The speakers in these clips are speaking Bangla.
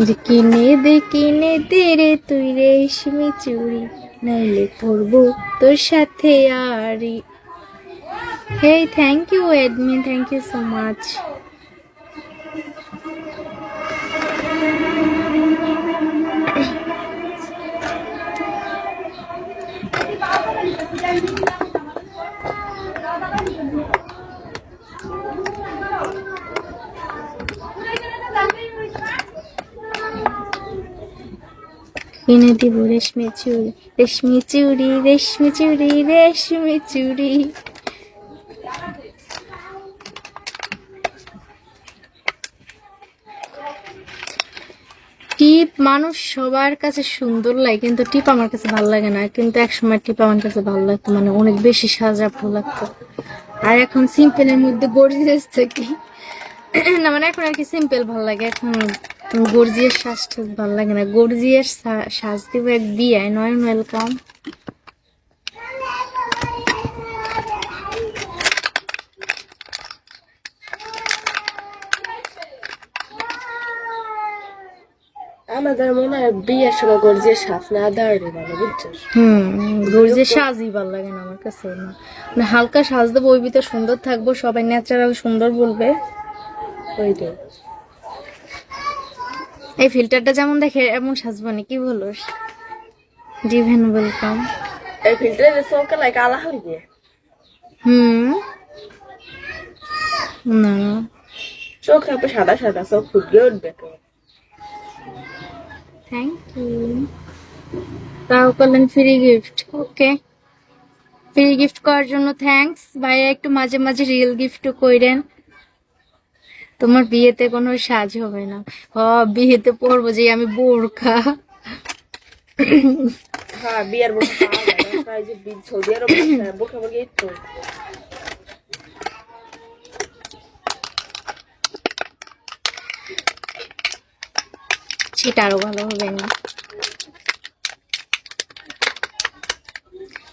যে কিনে দে রে তুই রেশমি চুড়ি, নাইলে পরবো তোর সাথে আরি। Hey thank you admin, thank you so much. কিনে দিব রেশমি চুড়ি, রেশমি চুড়ি, রেশমি চুড়ি, রেশমি চুড়ি। টিপ মানুষ সবার কাছে সুন্দর লাগে, কিন্তু টিপ আমার কাছে ভালো লাগে না। কিন্তু একসময় টিপ আমার কাছে ভালো লাগতো, মানে অনেক বেশি সাজানো লাগতো। আর এখন সিম্পলের মধ্যে গর্জিয়াস থাকি না, মানে এখন আর কি সিম্পল ভালো লাগে। এখন গর্জিয়াস সাজটা ভালো লাগে না। গর্জিয়াস সাজ দিব এক বিয়ায়। নয়ন ওয়েলকাম। আমাদের মনে হয় বিয়ের সময় গর্জিয়াস সাজ না দাঁড়িয়ে ভালো, বুঝছো? গর্জিয়াস সাজই ভালো লাগে না আমার কাছে। মানে হালকা সাজ দেবো, ওই ভিতরে সুন্দর থাকবো, সবাই ন্যাচারাল সুন্দর বলবে। ওইটাই। এই ফিল্টারটা যেমন দেখে এমন সাজবো না, কি বলো? ডিভেন ওয়েলকাম। এই ফিল্টারে চোখে লাগে কালা হয়ে গিয়ে। না চোখ থাকবে সাদা সাদা, চোখ ফুটে উঠবে। Thank you. তাও করলেন free gift. Okay, free gift করার জন্য থ্যাঙ্কস ভাইয়া। একটু মাঝে মাঝে রিয়েল গিফটও কইরেন। তোমার বিয়েতে কোনো সাজ হবে না। বিয়েতে পরবো যে আমি বোরখা। হ্যাঁ, বিয়ের বোরখা পাওয়া যায় না, যে সৌদি আরব বোরখা পরে তো। সেটা আরো ভালো হবে না।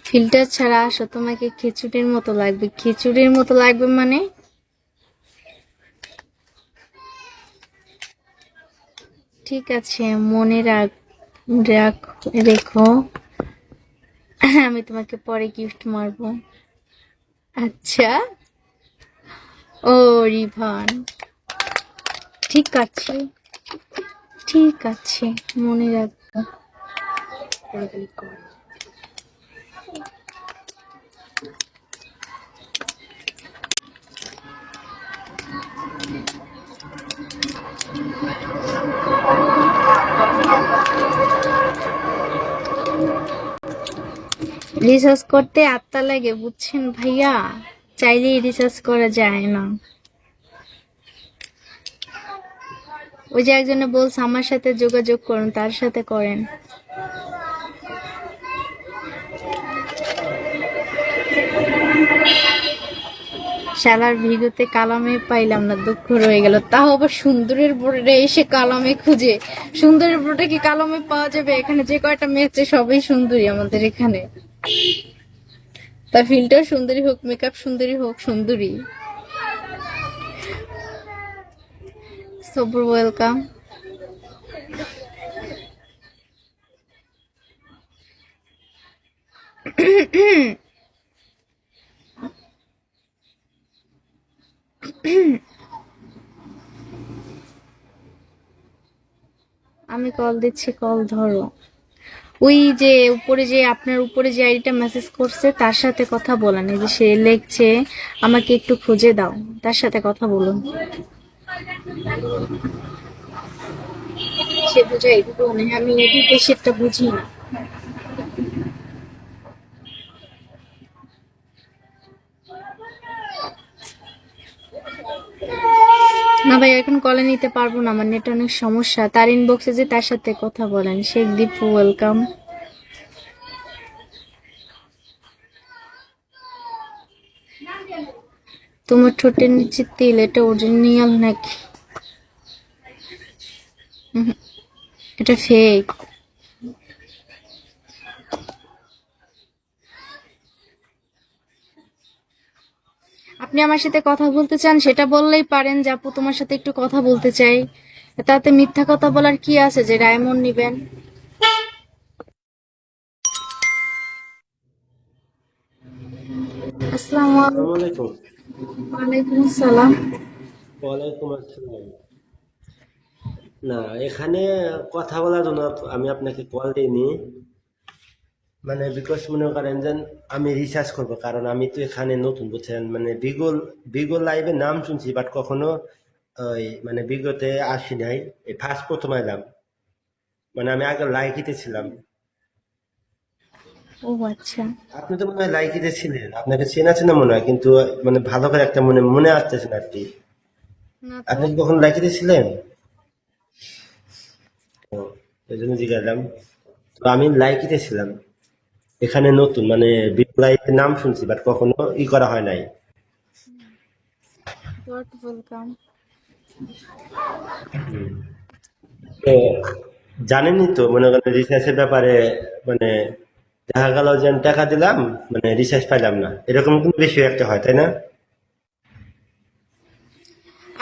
ফিল্টার ছাড়া আসো, তোমাকে খিচুড়ির মতো লাগবে। খিচুড়ির মতো লাগবে মানে? ঠিক আছে, মনে রেখো। আমি তোমাকে পরে গিফট মারবো। আচ্ছা, ও রিভান, ঠিক আছে ঠিক আছে, মনে রাখবো। রিসার্চ করতে আত্মা লাগে, বুঝছেন ভাইয়া? চাইলেই রিসার্চ করা যায় না। ওই যে একজনে বলছে আমার সাথে যোগাযোগ করুন, তার সাথে করেন। শালার ভিডিওতে কালামে পাইলাম না, দুঃখ রয়ে গেল। তাও আবার সুন্দরের বোর্ডে এসে কালামে খুঁজে। সুন্দরের বোর্ডে কি কালামে পাওয়া যাবে? এখানে যে কয়টা মেয়েছে সবই সুন্দরী আমাদের এখানে। তা ফিল্টার সুন্দরী হোক, মেকআপ সুন্দরী হোক, সুন্দরী। সবর ওয়েলকাম। আমি কল দিচ্ছি, কল ধরো। ওই যে উপরে যে আপনার উপরে যে আইডিটা মেসেজ করছে তার সাথে কথা বলেন। এই যে সে লিখছে আমাকে একটু খুঁজে দাও, তার সাথে কথা বলুন। সে বুঝাই এটুকু, আমি এটি বেশিটা বুঝি না। না ভাই, এখন কলে নিতে পারবো না, আমার নেট অনেক সমস্যা। তার ইনবক্সে যে তার সাথে কথা বলেন। শেখ দীপু ওয়েলকাম। তোমার ঠোঁটের নিচে তিল, এটা অরিজিনাল নাকি? এটা ফেক। আপনি আমার সাথে কথা বলতে চান, সেটা বললেই পারেন যে আপু তোমার সাথে একটু কথা বলতে চাই। তাতে মিথ্যা কথা বলার কি আছে যে ডায়মন্ড নিবেন? আসসালামু আসসালামু আলাইকুম। আলাইকুম আসসালাম। ওয়ালাইকুম আসসালাম। না, এখানে কথা বলার জন্য আমি আপনাকে কল দিইনি। মানে বিকজ মনে করেন যে আমি রিসার্চ করব, কারণ আমি তো এখানে নতুন, বুঝছেন? মানে বিগল বিগল লাইভে নাম শুনছি, বাট কখনো ওই মানে বিগতে আসি নাই। এই ফার্স্ট প্রথম এলাম। মানে আমি আগে লাইকিতে ছিলাম। ও আচ্ছা। আপনি তো মনে হয় লাইকিতে ছিলেন, আপনাকে চেনা চেনা মনে হয়, কিন্তু মানে ভালো করে একটা মনে মনে আসতেছে না আর কি। না তো। আপনি কি কখন লাইকিতে ছিলেন? ও, এই জন্য জিজ্ঞাসলাম। তো আমি লাইকিতে ছিলাম, এখানে নতুন, মানে বিগ লাইফের নাম শুনছি, বাট কখনো করা হয় নাই। Not welcome. তো জানেনই তো, মনে করেন রিসার্চের ব্যাপারে, মানে দেখা গেল যে আমি টাকা দিলাম, মানে রিসার্চ পাইলাম না, এরকম কিন্তু বেশি একটা হয়, তাই না?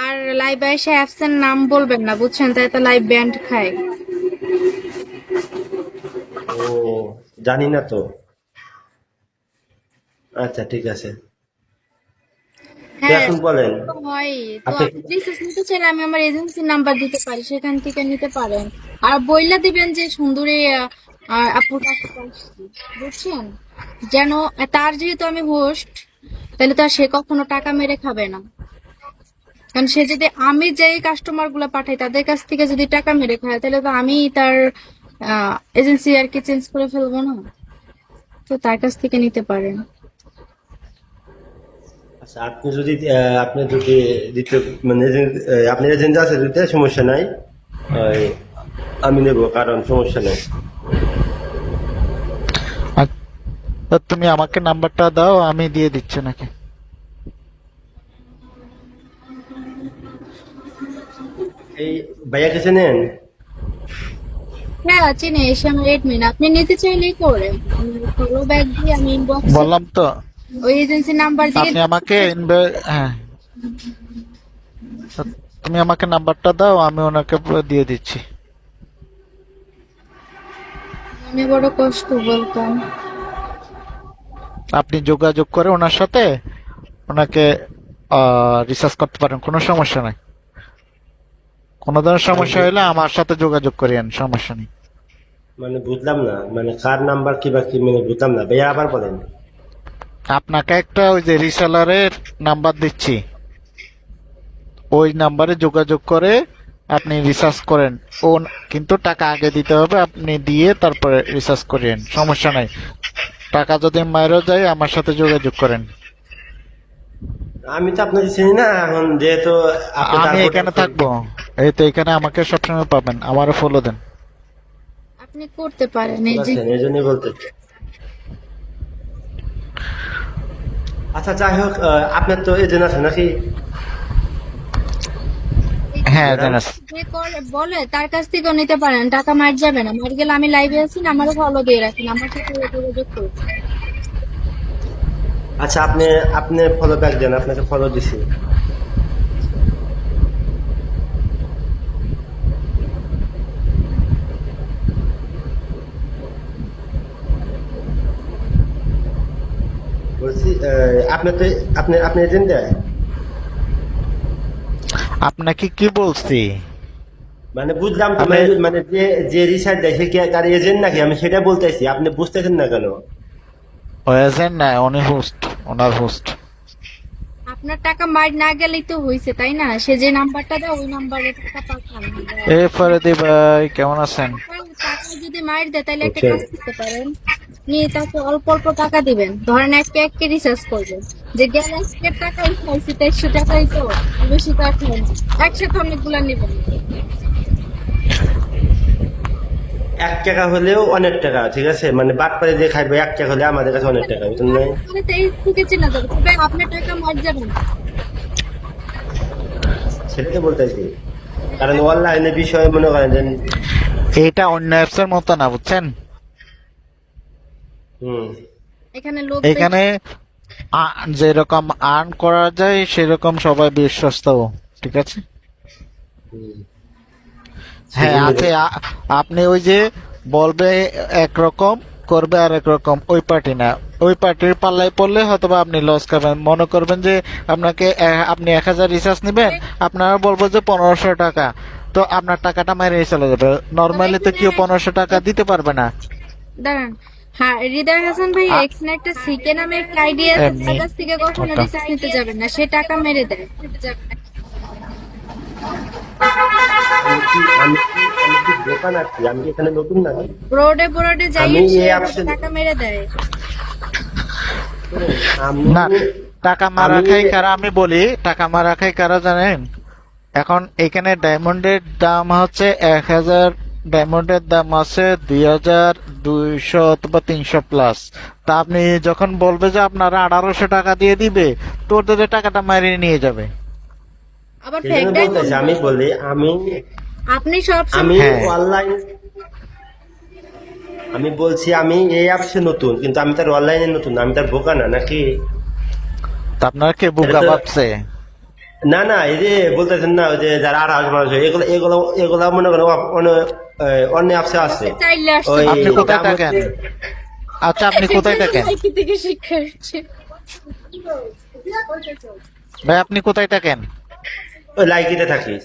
আর লাইভে এসে অ্যাপস এর নাম বলবেন না, বুঝছেন? তাই তো লাইভ ব্যান্ড খায়। ও, জানি না তো। আচ্ছা, ঠিক আছে। তো হ্যাঁ, এখন বলেন তো হয়। তো আপনি। আপনি রিসার্চ নিতে চাইলে আমি আমার এজেন্সির নাম্বার দিতে পারি, সেখান থেকে নিতে পারেন। আর বইলা দিবেন যে সুন্দরী আপুর কাছে আসছি, বুঝছেন? যেন তার যেহেতু আমি হোস্ট, তাহলে তো আর সে কখনো টাকা মেরে খাবে না। কারণ সে যদি আমি যেই কাস্টমার গুলা পাঠাই তাদের কাছ থেকে যদি টাকা মেরে খায়, তাহলে তো আমি তার এজেন্সি আর কি চেঞ্জ করে ফেলবো না। তো তার কাছ থেকে নিতে পারেন। আচ্ছা, আপনি যদি দিতে, মানে আপনার এজেন্ট আছে দিতে, সমস্যা নাই। ওই, আমি নেব, কারণ সমস্যা নেই। তা তুমি আমাকে নাম্বারটা দাও, আমি দিয়ে দিচ্ছি নাকি? এই ভাইয়াকে চেনেন? হ্যাঁ চিনি, এসে আমার এডমিন। আপনি নিতে চাইলেই করে ফলো ব্যাক দিয়ে আমি ইনবক্সে বললাম তো, ওই এজেন্সি নাম্বার দিয়ে আপনি আমাকে হ্যাঁ, তা তুমি আমাকে নাম্বারটা দাও, আমি ওনাকে দিয়ে দিচ্ছি। মনে বড় কষ্ট বলতাম। আপনি যোগাযোগ করে ওনার সাথে ওনাকে রিসার্চ করতে পারেন, কোনো সমস্যা নাই। কোনো ধরনের সমস্যা হলে আমার সাথে যোগাযোগ করিয়েন, সমস্যা নেই। মানে বুঝলাম না, মানে কার নাম্বার কি বা কি, মানে বুঝলাম না ভাইয়া, আবার বলেন। আপনাকে একটা ওই যে রিসেলারের নাম্বার দিচ্ছি, ওই নাম্বারে যোগাযোগ করে আপনি রিসার্চ করেন। ও কিন্তু টাকা আগে দিতে হবে, আপনি দিয়ে তারপরে রিসার্চ করেন, সমস্যা নাই। টাকা যদি মাইরও যায় আমার সাথে যোগাযোগ করেন। আমি তো আপনাকে চিনি না এখন, যেহেতু আপনি আমি তারপর এখানে থাকবো, এই তো এখানে আমাকে সবসময় পাবেন, আমারও ফলো দেন। আপনি করতে পারেন বুঝতে এই যে। পারছেন, এই জন্যই বলতে। আচ্ছা, যাই হোক, আপনার তো এজেন্ট আছে নাকি হ্যাঁ ম্যাডাম? জানাস। যে করে বলে তার কাছ থেকেও নিতে পারেন, টাকা মার যাবে না। মার গেলে আমি লাইভে আছি না, আমারও ফলো দিয়ে রাখেন, আমার সাথে যোগাযোগ করুন। আচ্ছা, আপনি আপনি ফলো ব্যাক দেন, আপনাকে ফলো দিছি। বলছি, আপনি তো আপনি এজেন্ট দেয়, আপনাকে কি বলছি? মানে বুঝলাম তো, আপনি মানে মানে যে যে রিসার্চ দেয় সে কি তার এজেন্ট নাকি, আমি সেটা বলতেছি, আপনি বুঝতেছেন না কেন? হয়েছেন না, উনি হোস্ট, ওনার হোস্ট। আপনার টাকা মার না গেলেই তো হয়েছে, তাই না? সে যে নাম্বারটা দেয় ওই নাম্বারে টাকা পাঠান। এ ফরিদি ভাই, কেমন আছেন? টাকা যদি মার দেয় তাহলে একটা বুঝছেন? কাজ করতে পারেন, নিয়ে তাকে অল্প অল্প টাকা দিবেন। ধরেন একে একে রিচার্জ করবেন, যে গেল আজকের টাকাই খাইছি 150 টাকাই তো, বেশি টাকা খাই না। একসাথে অনেকগুলা নেবেন। 1 টাকা হলেও অনেক টাকা, ঠিক আছে? মানে বাটপারে যে খাইবে 1 টাকা হলে আমাদের কাছে অনেক টাকা, বুঝলেন নাই? তাহলে তো এই থেকে চেনা যাবে, তবে আপনার টাকা মার যাবে না। সেটাই বলতেছি, কারণ অনলাইনে বিষয়ে মনে করেন যে। এটা অন্য অ্যাপস এর মতো না, বুঝছেন? হুম। এখানে লোক এখানে যেরকম আর্ন করা যায় সেরকম সবাই বিশ্বস্তও, ঠিক আছে? হুম। হ্যাঁ আছে। আপনি ওই যে বলবে একরকম, করবে আর একরকম, ওই পার্টি না। ওই পার্টির পাল্লায় পড়লে হয়তো বা আপনি লস খাবেন। মনে করবেন যে আপনাকে আপনি 1000 রিচার্জ নেবেন, আপনারা বলবো যে 1500 টাকা, তো আপনার টাকাটা মেরে চলে যাবে। নর্মালি তো কেউ 1500 টাকা দিতে পারবে না। দাঁড়ান, হ্যাঁ হৃদয় হাসান ভাই, এখানে একটা সিকে নামে একটা আইডিয়া আছে, এমনি। তার কাছ থেকে কখনো ওটা। রিচার্জ নিতে যাবেন না, সে টাকা মেরে দেয়। আমি কি দোকান আছি? আমি কি এখানে নতুন নাকি? রোডে বোরডে যাই আমি সে এই অপশন টাকা মেরে দেয়। আমি না, টাকা মারা আমি- খাই কারা আমি বলি, টাকা মারা খাই কারা জানেন? এখন এখানে ডায়মন্ডের দাম হচ্ছে 1000, ডায়মন্ডের দাম আছে 2200 অথবা 300 প্লাস। তা আপনি যখন বলবে যে আপনারা 1800 টাকা দিয়ে দিবে, তো ওদের টাকাটা মারিয়ে নিয়ে যাবে। আবার এই ফেক জন্য ডায়মন্ড, বলতেছি, আমি বলি আপনি সব আমি হ্যাঁ। অনলাইন, আমি বলছি আমি এই অ্যাপসে নতুন, কিন্তু আমি তার অনলাইনে নতুন না, আমি তার বোকা না নাকি? তা আপনার কে বোকা এটা তো- ভাবছে? না না, এই যে বলতেছেন না, ওই যে যারা 28 মানুষ, এগুলো এগুলো এগুলো মনে করেন অন্য অ্যাপসে আছে। চাইলে আসছে। ওই আপনি কোথায় দাম থাকেন? হচ্ছে- আচ্ছা আপনি কোথায় থাকেন লাইকি থেকে শিক্ষা হচ্ছে। ভাই? আপনি কোথায় থাকেন? ওই লাইকিতে থাকি।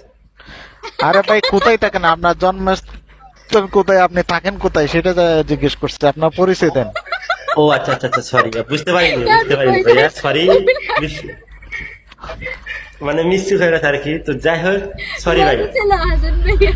আরে ভাই কোথায় থাকেন? আপনার জন্মস্থান কোথায়, আপনি থাকেন কোথায় সেটা জিজ্ঞেস করছে। আপনার পরিচয় দেন। ও আচ্ছা আচ্ছা আচ্ছা, সরি, বুঝতে পারিনি ভাইয়া, সরি। মানে মিস্টেক হয়ে গেছে আর কি, তো যাই হোক, সরি ভাই। চলো হাসান ভাইয়া।